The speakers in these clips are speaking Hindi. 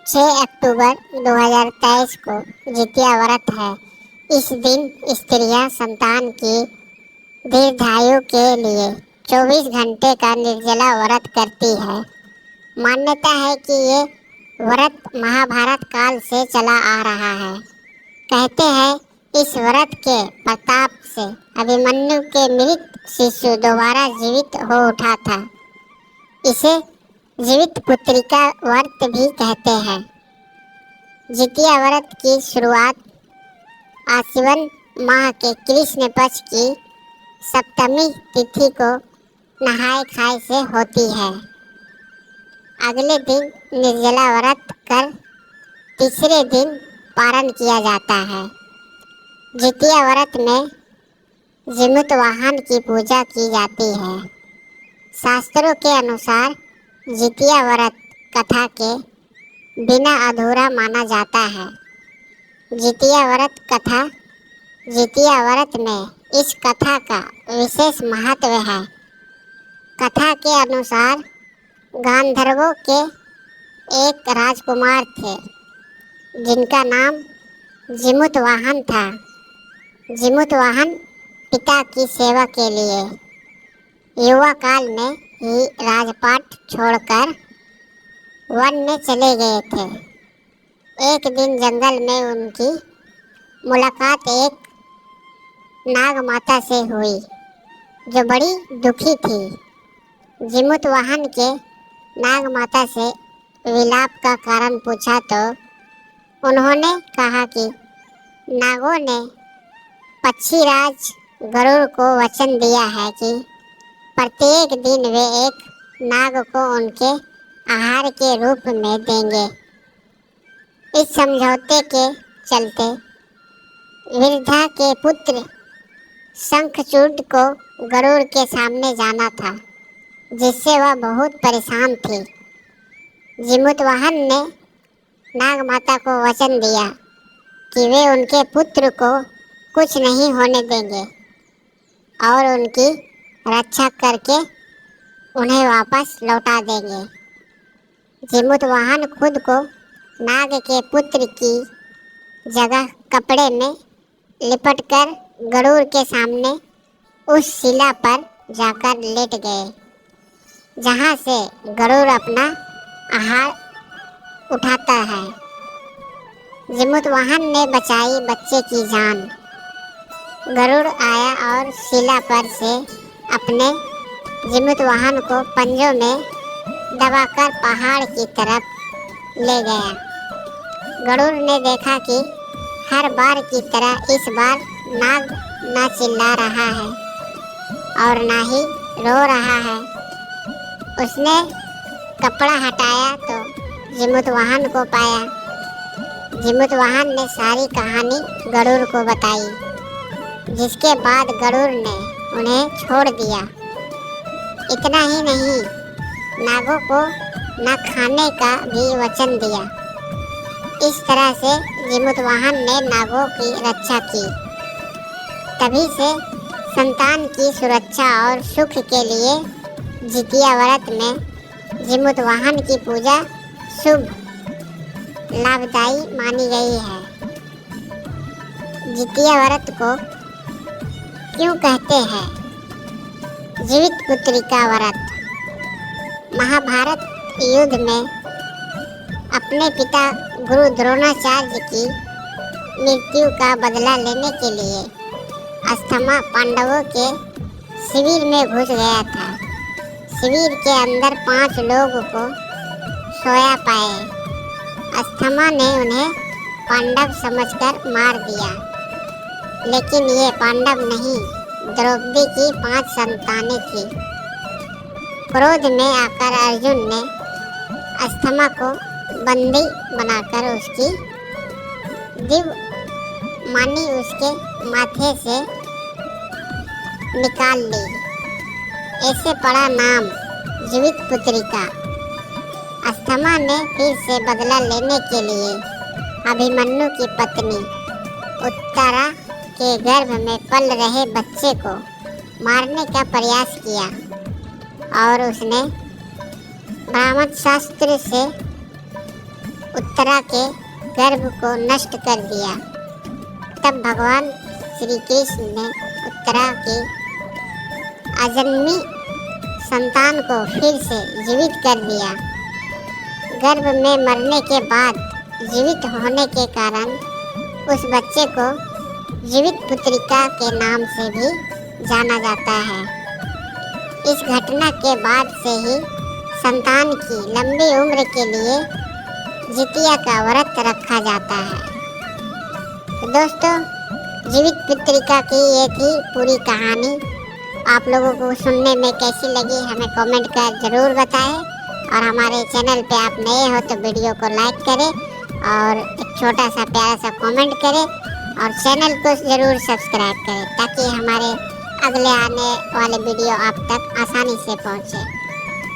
6 अक्टूबर 2023 को जितिया व्रत है। इस दिन स्त्रियां संतान की दीर्घायु के लिए 24 घंटे का निर्जला व्रत करती है। मान्यता है कि ये व्रत महाभारत काल से चला आ रहा है। कहते हैं इस व्रत के प्रताप से अभिमन्यु के मृत शिशु दोबारा जीवित हो उठा था। इसे जीवित पुत्रिका व्रत भी कहते हैं। जितिया व्रत की शुरुआत आश्विन माह के कृष्ण पक्ष की सप्तमी तिथि को नहाय खाए से होती है। अगले दिन निर्जला व्रत कर तीसरे दिन पारण किया जाता है। जितिया व्रत में जीमूत वाहन की पूजा की जाती है। शास्त्रों के अनुसार जितिया व्रत कथा के बिना अधूरा माना जाता है। जितिया व्रत कथा जितिया व्रत में इस कथा का विशेष महत्व है। कथा के अनुसार गांधर्वों के एक राजकुमार थे जिनका नाम जीमूत वाहन था। जीमूत वाहन पिता की सेवा के लिए युवा काल में ही राजपाट छोड़कर वन में चले गए थे। एक दिन जंगल में उनकी मुलाकात एक नाग माता से हुई जो बड़ी दुखी थी। जीमूत वाहन के नाग माता से विलाप का कारण पूछा तो उन्होंने कहा कि नागों ने पक्षीराज गरुड़ को वचन दिया है कि प्रत्येक दिन वे एक नाग को उनके आहार के रूप में देंगे। इस समझौते के चलते वृद्धा के पुत्र शंखचूड को गरुड़ के सामने जाना था, जिससे वह बहुत परेशान थी। जीमूत वाहन ने नाग माता को वचन दिया कि वे उनके पुत्र को कुछ नहीं होने देंगे और उनकी रक्षा करके उन्हें वापस लौटा देंगे। जीमूत वाहन खुद को नाग के पुत्र की जगह कपड़े में लिपटकर गरुड़ के सामने उस शिला पर जाकर लेट गए जहाँ से गरुड़ अपना आहार उठाता है। जीमूत वाहन ने बचाई बच्चे की जान। गरुड़ आया और शिला पर से अपने जीमूत वाहन को पंजों में दबाकर पहाड़ की तरफ ले गया। गरुड़ ने देखा कि हर बार की तरह इस बार नाग न चिल्ला रहा है और ना ही रो रहा है। उसने कपड़ा हटाया तो जीमूत वाहन को पाया। जीमूत वाहन ने सारी कहानी गरुड़ को बताई, जिसके बाद गरुड़ ने उन्हें छोड़ दिया। इतना ही नहीं, नागों को न खाने का भी वचन दिया। इस तरह से जीमूत वाहन ने नागों की रक्षा की। तभी से संतान की सुरक्षा और सुख के लिए जितिया व्रत में जीमूत वाहन की पूजा शुभ लाभदायी मानी गई है। जितिया व्रत को क्यों कहते हैं जीवित पुत्रिका व्रत? महाभारत युद्ध में अपने पिता गुरु द्रोणाचार्य की मृत्यु का बदला लेने के लिए अस्थमा पांडवों के शिविर में घुस गया था। शिविर के अंदर 5 लोगों को सोया पाए। अस्थमा ने उन्हें पांडव समझकर मार दिया, लेकिन ये पांडव नहीं, द्रौपदी की 5 संतानें थीं। क्रोध में आकर अर्जुन ने अस्थमा को बंदी बनाकर उसकी दिव्य मानी उसके माथे से निकाल ली। ऐसे पड़ा नाम जीवित पुत्रिका। अस्थमा ने फिर से बदला लेने के लिए अभिमन्यु की पत्नी उत्तरा के गर्भ में पल रहे बच्चे को मारने का प्रयास किया और उसने ब्राह्मण शास्त्र से उत्तरा के गर्भ को नष्ट कर दिया। तब भगवान श्री कृष्ण ने उत्तरा की अजन्मी संतान को फिर से जीवित कर दिया। गर्भ में मरने के बाद जीवित होने के कारण उस बच्चे को जीवित पुत्रिका के नाम से भी जाना जाता है। इस घटना के बाद से ही संतान की लंबी उम्र के लिए जितिया का व्रत रखा जाता है। तो दोस्तों, जीवित पुत्रिका की ये थी पूरी कहानी। आप लोगों को सुनने में कैसी लगी हमें कमेंट कर ज़रूर बताएं, और हमारे चैनल पे आप नए हो तो वीडियो को लाइक करें और एक छोटा सा प्यारा सा कमेंट करें, और चैनल को ज़रूर सब्सक्राइब करें ताकि हमारे अगले आने वाले वीडियो आप तक आसानी से पहुंचे।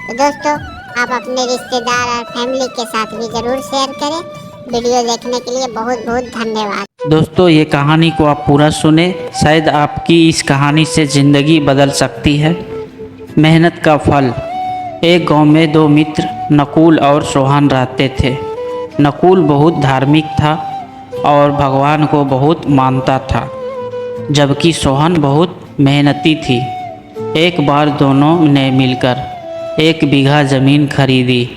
तो दोस्तों, आप अपने रिश्तेदार और फैमिली के साथ भी ज़रूर शेयर करें। वीडियो देखने के लिए बहुत बहुत धन्यवाद। दोस्तों, ये कहानी को आप पूरा सुने, शायद आपकी इस कहानी से ज़िंदगी बदल सकती है। मेहनत का फल। एक गांव में दो मित्र नकुल और सोहन रहते थे। नकुल बहुत धार्मिक था और भगवान को बहुत मानता था, जबकि सोहन बहुत मेहनती थी। एक बार दोनों ने मिलकर 1 बीघा ज़मीन खरीदी,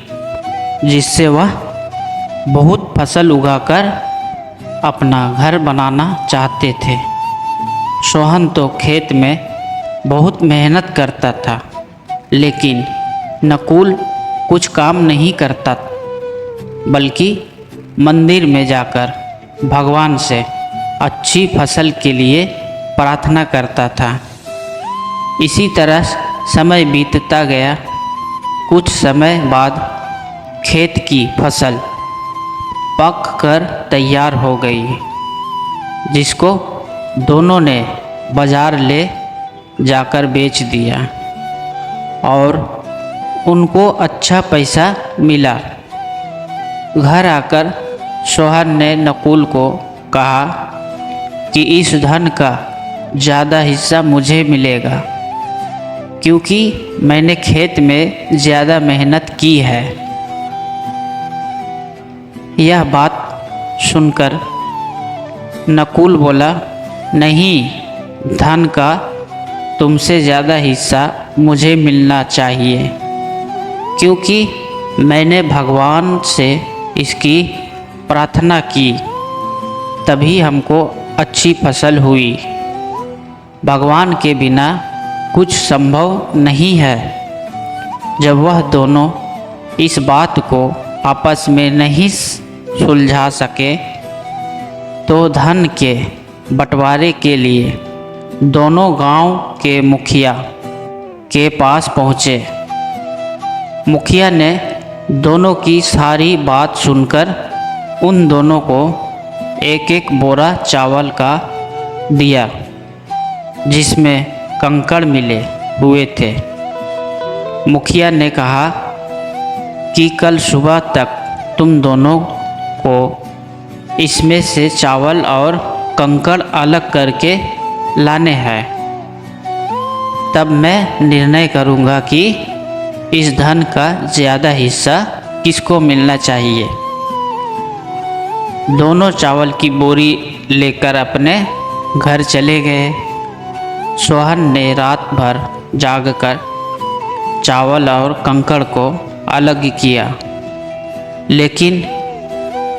जिससे वह बहुत फसल उगाकर अपना घर बनाना चाहते थे। सोहन तो खेत में बहुत मेहनत करता था, लेकिन नकुल कुछ काम नहीं करता, बल्कि मंदिर में जाकर भगवान से अच्छी फसल के लिए प्रार्थना करता था। इसी तरह समय बीतता गया। कुछ समय बाद खेत की फसल पक कर तैयार हो गई, जिसको दोनों ने बाजार ले जाकर बेच दिया और उनको अच्छा पैसा मिला। घर आकर सोहन ने नकुल को कहा कि इस धन का ज़्यादा हिस्सा मुझे मिलेगा, क्योंकि मैंने खेत में ज़्यादा मेहनत की है। यह बात सुनकर नकुल बोला, नहीं, धन का तुमसे ज़्यादा हिस्सा मुझे मिलना चाहिए, क्योंकि मैंने भगवान से इसकी प्रार्थना की, तभी हमको अच्छी फसल हुई। भगवान के बिना कुछ संभव नहीं है। जब वह दोनों इस बात को आपस में नहीं सुलझा सके, तो धन के बंटवारे के लिए दोनों गांव के मुखिया के पास पहुँचे। मुखिया ने दोनों की सारी बात सुनकर उन दोनों को एक एक बोरा चावल का दिया, जिसमें कंकड़ मिले हुए थे। मुखिया ने कहा कि कल सुबह तक तुम दोनों को इसमें से चावल और कंकड़ अलग करके लाने हैं, तब मैं निर्णय करूँगा कि इस धन का ज़्यादा हिस्सा किसको मिलना चाहिए। दोनों चावल की बोरी लेकर अपने घर चले गए। सोहन ने रात भर जागकर चावल और कंकड़ को अलग किया, लेकिन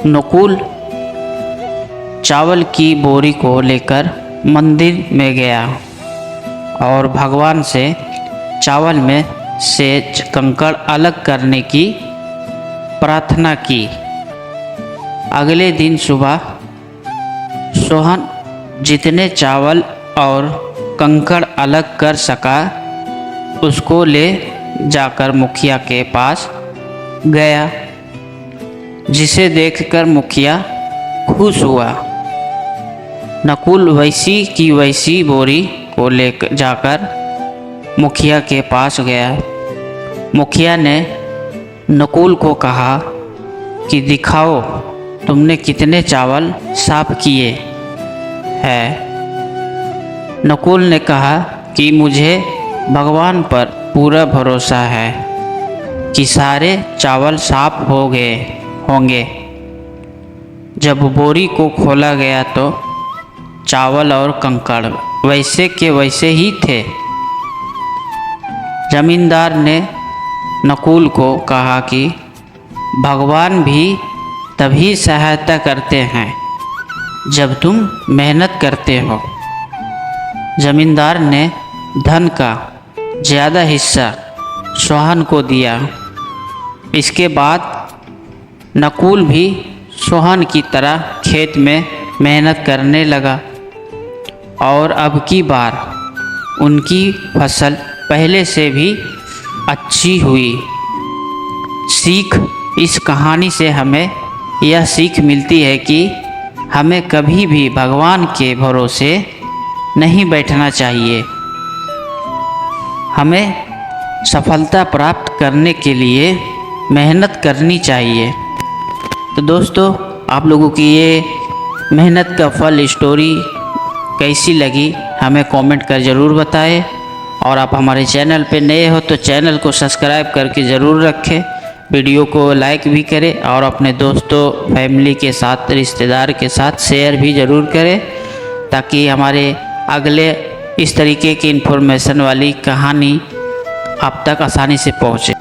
नकुल चावल की बोरी को लेकर मंदिर में गया और भगवान से चावल में से कंकड़ अलग करने की प्रार्थना की। अगले दिन सुबह सोहन जितने चावल और कंकड़ अलग कर सका, उसको ले जाकर मुखिया के पास गया, जिसे देखकर मुखिया खुश हुआ। नकुल वैसी की वैसी बोरी को लेकर जाकर मुखिया के पास गया। मुखिया ने नकुल को कहा कि दिखाओ तुमने कितने चावल साफ किए हैं। नकुल ने कहा कि मुझे भगवान पर पूरा भरोसा है कि सारे चावल साफ हो गए होंगे। जब बोरी को खोला गया तो चावल और कंकड़ वैसे के वैसे ही थे। जमींदार ने नकुल को कहा कि भगवान भी तभी सहायता करते हैं जब तुम मेहनत करते हो। जमींदार ने धन का ज़्यादा हिस्सा सोहन को दिया। इसके बाद नकुल भी सोहन की तरह खेत में मेहनत करने लगा और अब की बार उनकी फसल पहले से भी अच्छी हुई। सीख इस कहानी से हमें यह सीख मिलती है कि हमें कभी भी भगवान के भरोसे नहीं बैठना चाहिए। हमें सफलता प्राप्त करने के लिए मेहनत करनी चाहिए। तो दोस्तों, आप लोगों की ये मेहनत का फल स्टोरी कैसी लगी हमें कमेंट कर ज़रूर बताएं। और आप हमारे चैनल पे नए हो तो चैनल को सब्सक्राइब करके ज़रूर रखें। वीडियो को लाइक भी करें और अपने दोस्तों, फैमिली के साथ, रिश्तेदार के साथ शेयर भी ज़रूर करें, ताकि हमारे अगले इस तरीके की इन्फॉर्मेशन वाली कहानी आप तक आसानी से पहुँचे।